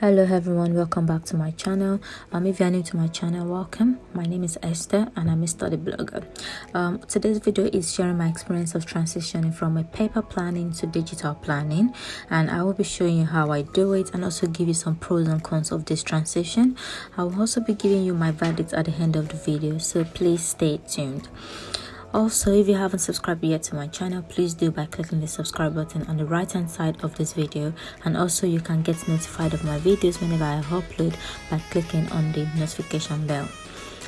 Hello everyone, welcome back to my channel. If you're new to my channel, welcome. My name is Esther and I'm a study blogger. Today's video is sharing my experience of transitioning from a paper planning to digital planning, and I will be showing you how I do it and also give you some pros and cons of this transition. I will also be giving you my verdict at the end of the video, so please stay tuned. Also, if you haven't subscribed yet to my channel, please do by clicking the subscribe button on the right hand side of this video, and also you can get notified of my videos whenever I upload by clicking on the notification bell.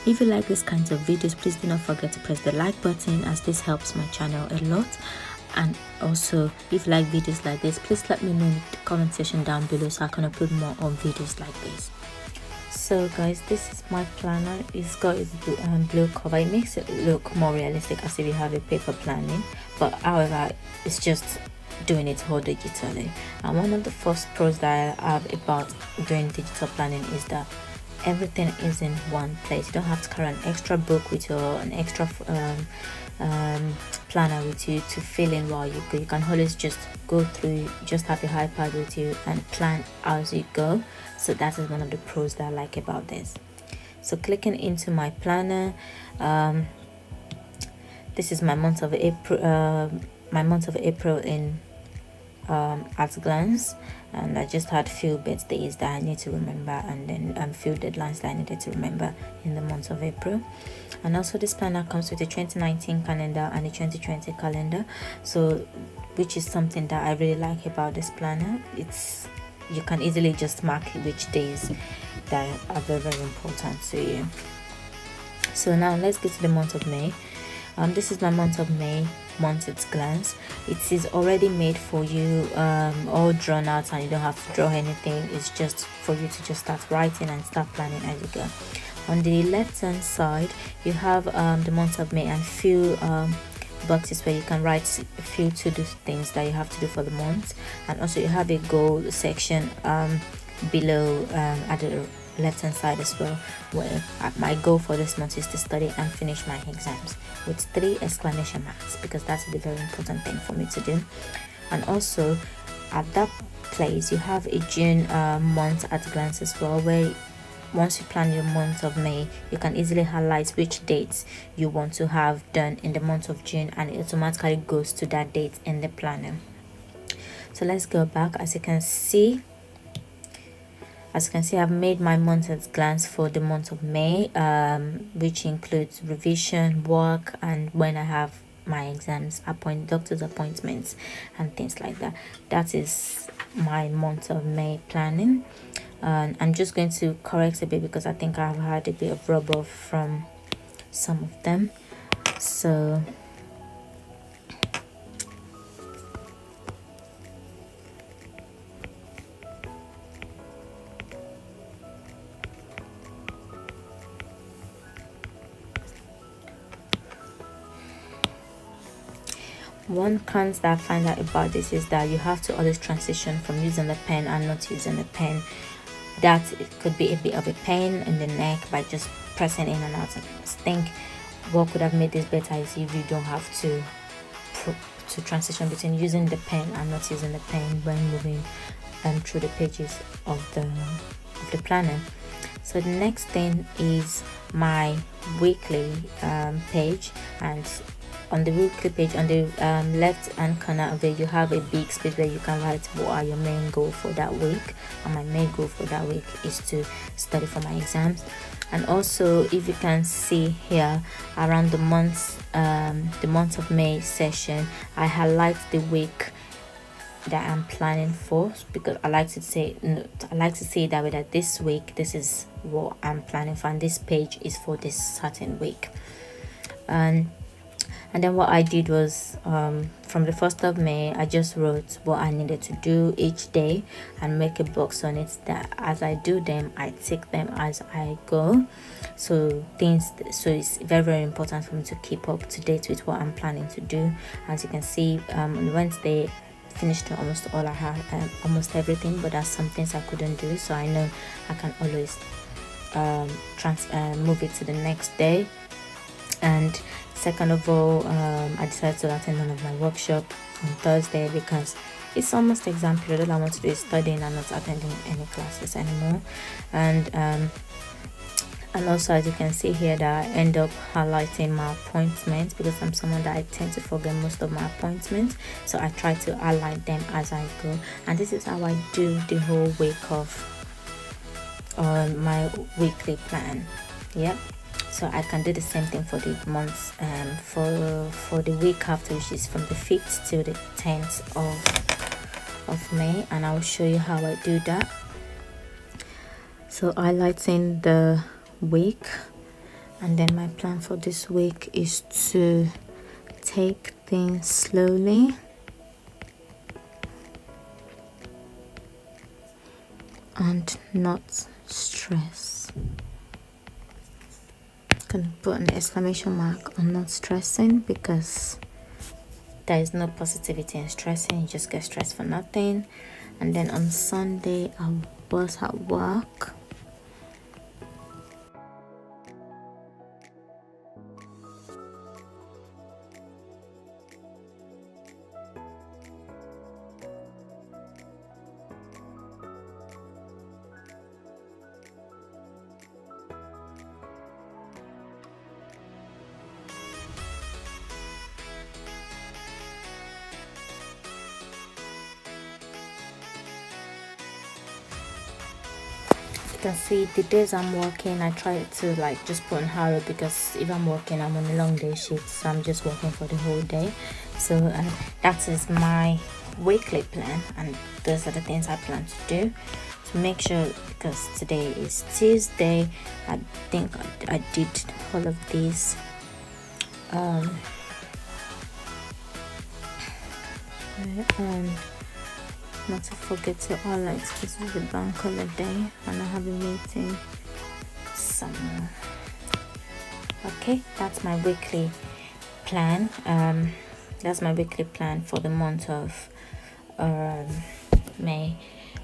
If you like these kinds of videos, please do not forget to press the like button, as this helps my channel a lot. And also, if you like videos like this, please let me know in the comment section down below so I can upload more on videos like this. So guys, this is my planner. It's got a blue cover. It makes it look more realistic as if you have a paper planning, but however it's just doing it all digitally. And one of the first pros that I have about doing digital planning is that everything is in one place. You don't have to carry an extra book with you or an extra planner with you to fill in while you go. You can always just go through, just have your iPad with you and plan as you go. So that is one of the pros that I like about this. So clicking into my planner, this is my month of April, in at a glance, and I just had few birthdays that I need to remember, and then few deadlines that I needed to remember in the month of April. And also this planner comes with a 2019 calendar and a 2020 calendar, so which is something that I really like about this planner. You can easily just mark which days that are very, very important to you. So now let's get to the month of May. This is my month of May month at glance. It is already made for you, all drawn out, and you don't have to draw anything. It's just for you to just start writing and start planning as you go. On the left hand side, you have the month of May and few boxes where you can write a few to-do things that you have to do for the month, and also you have a goal section below at the left hand side as well, where my goal for this month is to study and finish my exams with 3 exclamation marks, because that's the very important thing for me to do. And also at that place you have a June month at a glance as well, where once you plan your month of May, you can easily highlight which dates you want to have done in the month of June, and it automatically goes to that date in the planner. So let's go back. As you can see, I've made my month at glance for the month of May, which includes revision, work, and when I have my exams, doctor's appointments, and things like that. That is my month of May planning. I'm just going to correct a bit because I think I've had a bit of rub off from some of them. So one cons that I find out about this is that you have to always transition from using the pen and not using the pen. That it could be a bit of a pain in the neck by just pressing in and out. I think what could have made this better is if you don't have to transition between using the pen and not using the pen when moving through the pages of the planner. So the next thing is my weekly page, and on the weekly page, on the left hand corner of it, you have a big space where you can write what are your main goal for that week. And my main goal for that week is to study for my exams. And also, if you can see here, around the month of May session, I highlight the week that I'm planning for, because I like to say that way, that this week this is what I'm planning for, and this page is for this certain week. And then what I did was, from the 1st of May, I just wrote what I needed to do each day and make a box on it, that as I do them, I tick them as I go. So it's very, very important for me to keep up to date with what I'm planning to do. As you can see, on Wednesday, finished almost all I had, almost everything, but there's some things I couldn't do, so I know I can always move it to the next day. And second of all, I decided to attend one of my workshops on Thursday because it's almost exam period. All I want to do is studying and not attending any classes anymore. And also, as you can see here, that I end up highlighting my appointments because I'm someone that I tend to forget most of my appointments, so I try to highlight them as I go. And this is how I do the whole week of my weekly plan. Yep. So I can do the same thing for the months, for the week after, which is from the 5th to the 10th of May, and I'll show you how I do that. So highlighting the week, and then my plan for this week is to take things slowly and not stress. Gonna put an exclamation mark on not stressing because there is no positivity in stressing. You just get stressed for nothing. And then on Sunday I was at work. You can see the days I'm working, I try to like just put on arrow because if I'm working, I'm on a long day shift, so I'm just working for the whole day. So that is my weekly plan, and those are the things I plan to do. To make sure, because today is Tuesday, I think I did all of these. Not to forget to highlight, this is the bank holiday and I have a meeting somewhere. Okay, that's my weekly plan. That's my weekly plan for the month of May.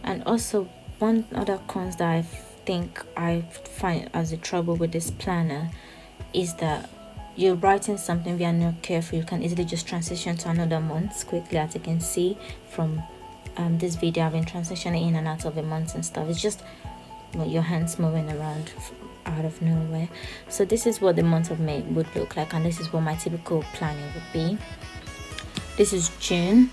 And also, one other cons that I think I find as a trouble with this planner is that you're writing something, if you're not careful, you can easily just transition to another month quickly. As you can see from this video, I've been transitioning in and out of the months and stuff. It's just your hands moving around out of nowhere. So this is what the month of May would look like, and this is what my typical planning would be. This is June,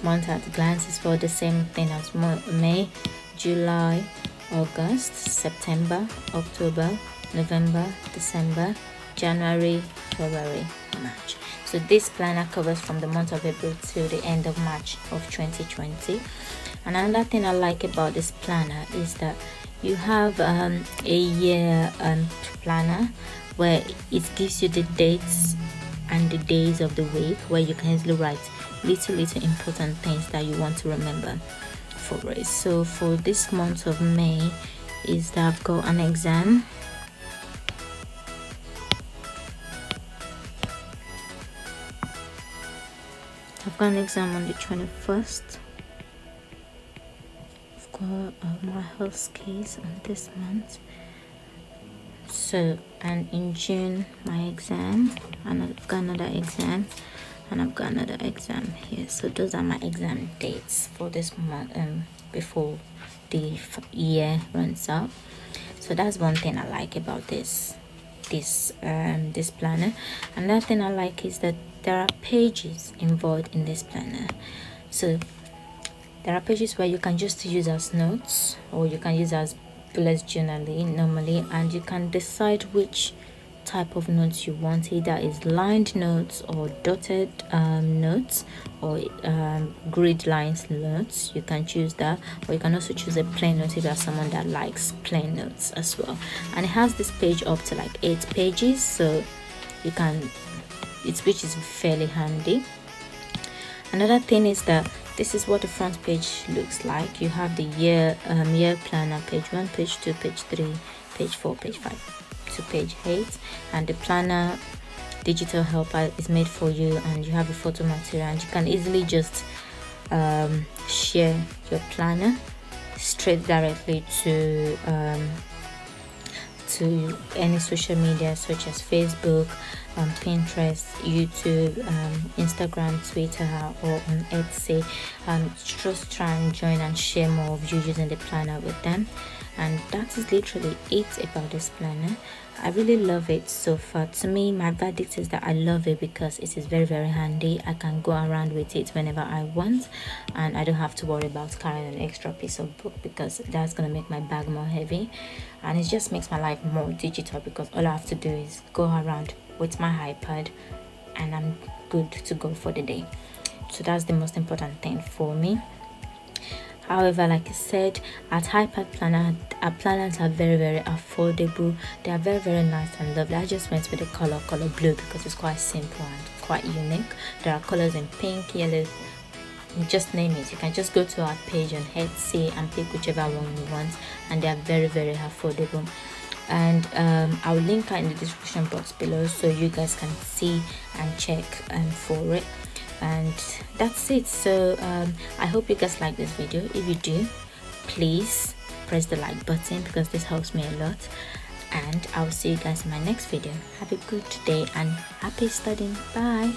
month at a glance. Is for the same thing as May, July, August, September, October, November, December, January, February, March. So this planner covers from the month of April to the end of March of 2020. And another thing I like about this planner is that you have a year planner where it gives you the dates and the days of the week, where you can easily write little important things that you want to remember for it. So for this month of May is that I've got an exam. I've got an exam on the 21st. I've got my health case on this month. So, and in June my exam, and I've got another exam, and I've got another exam here. So those are my exam dates for this month before the year runs out. So that's one thing I like about this planner. Another thing I like is that there are pages involved in this planner. So there are pages where you can just use as notes, or you can use as bullet journaling normally, and you can decide which type of notes you want. Either is lined notes or dotted notes, or grid lines notes. You can choose that, or you can also choose a plain note if you're someone that likes plain notes as well. And it has this page up to like 8 pages, so you can, which is fairly handy. Another thing is that this is what the front page looks like. You have the year planner, page 1, page 2, page 3, page 4, page 5 to page 8, and the planner digital helper is made for you, and you have a photo material, and you can easily just share your planner straight directly to to any social media such as Facebook, Pinterest, YouTube, Instagram, Twitter, or on Etsy. Just try and join and share more of you using the planner with them. And that is literally it about this planner. I really love it so far. To me, my verdict is that I love it because it is very, very handy. I can go around with it whenever I want, and I don't have to worry about carrying an extra piece of book because that's going to make my bag more heavy, and it just makes my life more digital because all I have to do is go around with my iPad and I'm good to go for the day. So that's the most important thing for me. However, like I said, at iPad planner, our planners are very, very affordable. They are very, very nice and lovely. I just went with the color blue because it's quite simple and quite unique. There are colors in pink, yellow, just name it. You can just go to our page on Etsy and pick whichever one you want, and they are very, very affordable. And I'll link her in the description box below so you guys can see and check for it. And that's it. So I hope you guys like this video. If you do, please press the like button because this helps me a lot, and I'll see you guys in my next video. Have a good day and happy studying. Bye.